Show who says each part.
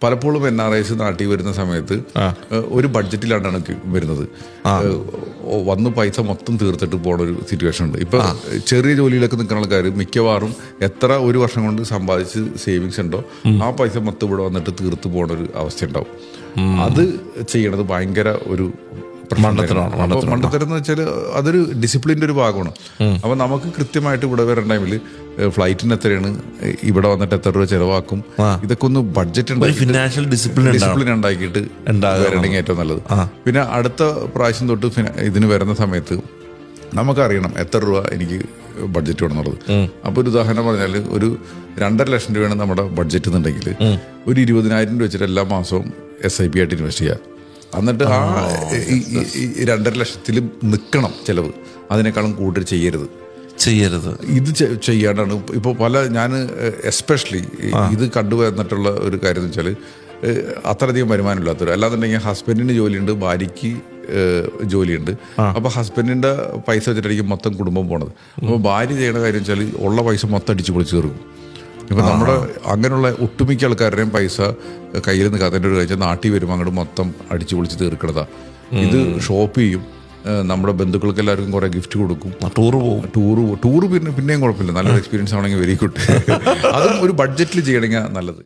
Speaker 1: പലപ്പോഴും NRIs നാട്ടിൽ വരുന്ന സമയത്ത് ഒരു ബഡ്ജറ്റിലാണ് വരുന്നത്. വന്ന് പൈസ മൊത്തം തീർത്തിട്ട് പോണ ഒരു സിറ്റുവേഷൻ ഉണ്ട്. ഇപ്പൊ ചെറിയ ജോലിയിലൊക്കെ നിൽക്കുന്ന ആൾക്കാർ മിക്കവാറും എത്ര ഒരു വർഷം കൊണ്ട് സമ്പാദിച്ച് സേവിങ്സ് ഉണ്ടോ ആ പൈസ മൊത്തം ഇവിടെ വന്നിട്ട് തീർത്ത് പോണ ഒരു അവസ്ഥ ഉണ്ടാവും. അത് ചെയ്യണത് ഭയങ്കര ഒരു മണ്ടത്തരം എന്ന് വെച്ചാൽ അതൊരു ഡിസിപ്ലിൻ്റെ ഒരു ഭാഗമാണ്. അപ്പൊ നമുക്ക് കൃത്യമായിട്ട് ഇവിടെ വരേണ്ട ടൈമിൽ ഫ്ലൈറ്റിന് എത്രയാണ്, ഇവിടെ വന്നിട്ട് എത്ര രൂപ ചെലവാക്കും, ഇതൊക്കെ ഒന്ന് ബഡ്ജറ്റ്
Speaker 2: ഫിനാൻഷ്യൽ ഡിസിപ്ലിൻ
Speaker 1: ഉണ്ടാക്കിയിട്ട് വരണമെങ്കിൽ ഏറ്റവും നല്ലത്. പിന്നെ അടുത്ത പ്രാവശ്യം തൊട്ട് ഇതിന് വരുന്ന സമയത്ത് നമുക്കറിയണം എത്ര രൂപ എനിക്ക് ബഡ്ജറ്റ് വേണമെന്നുള്ളത്. അപ്പൊ ഒരു ഉദാഹരണം പറഞ്ഞാൽ ഒരു 2.5 ലക്ഷം രൂപയാണ് നമ്മുടെ ബഡ്ജറ്റ് എന്നുണ്ടെങ്കിൽ ഒരു 20,000 രൂപ വെച്ചിട്ട് എല്ലാ മാസവും SIP ആയിട്ട് ഇൻവെസ്റ്റ് ചെയ്യുക. എന്നിട്ട് ആ 2.5 ലക്ഷത്തിൽ നിൽക്കണം ചിലവ്, അതിനേക്കാളും കൂടുതൽ ചെയ്യരുത്. ഇത് ചെയ്യാണ്ടാണ് ഇപ്പോൾ ഞാൻ എസ്പെഷ്യലി ഇത് കണ്ടുവന്നിട്ടുള്ള ഒരു കാര്യം എന്ന് വെച്ചാൽ അത്രയധികം വരുമാനമില്ലാത്തവർ. അല്ലാന്നുണ്ടെങ്കിൽ ഹസ്ബൻഡിന് ജോലിയുണ്ട്, ഭാര്യയ്ക്ക് ജോലിയുണ്ട്. അപ്പോൾ ഹസ്ബൻഡിൻ്റെ പൈസ വെച്ചിട്ടായിരിക്കും മൊത്തം കുടുംബം പോണത്. അപ്പോൾ ഭാര്യ ചെയ്യണ കാര്യം വെച്ചാൽ ഉള്ള പൈസ മൊത്തം അടിച്ചു പൊളിച്ച് തീർക്കും. ഇപ്പം നമ്മുടെ അങ്ങനെയുള്ള ഒട്ടുമിക്ക ആൾക്കാരുടെയും പൈസ കയ്യിൽ നിൽക്കാത്തതിൻ്റെ ഒരു കാര്യം നാട്ടിൽ വരുമ്പോൾ അങ്ങോട്ട് മൊത്തം അടിച്ചു പൊളിച്ച് തീർക്കണതാ. ഇത് ഷോപ്പ് ചെയ്യും, നമ്മുടെ ബന്ധുക്കൾക്ക് എല്ലാവർക്കും കുറെ ഗിഫ്റ്റ് കൊടുക്കും, ടൂറ് പിന്നെയും കുഴപ്പമില്ല, നല്ലൊരു എക്സ്പീരിയൻസ് ആണെങ്കിൽ വെരി ഗുഡ്. അതും ഒരു ബഡ്ജറ്റിൽ ചെയ്യണമെങ്കിൽ നല്ലത്.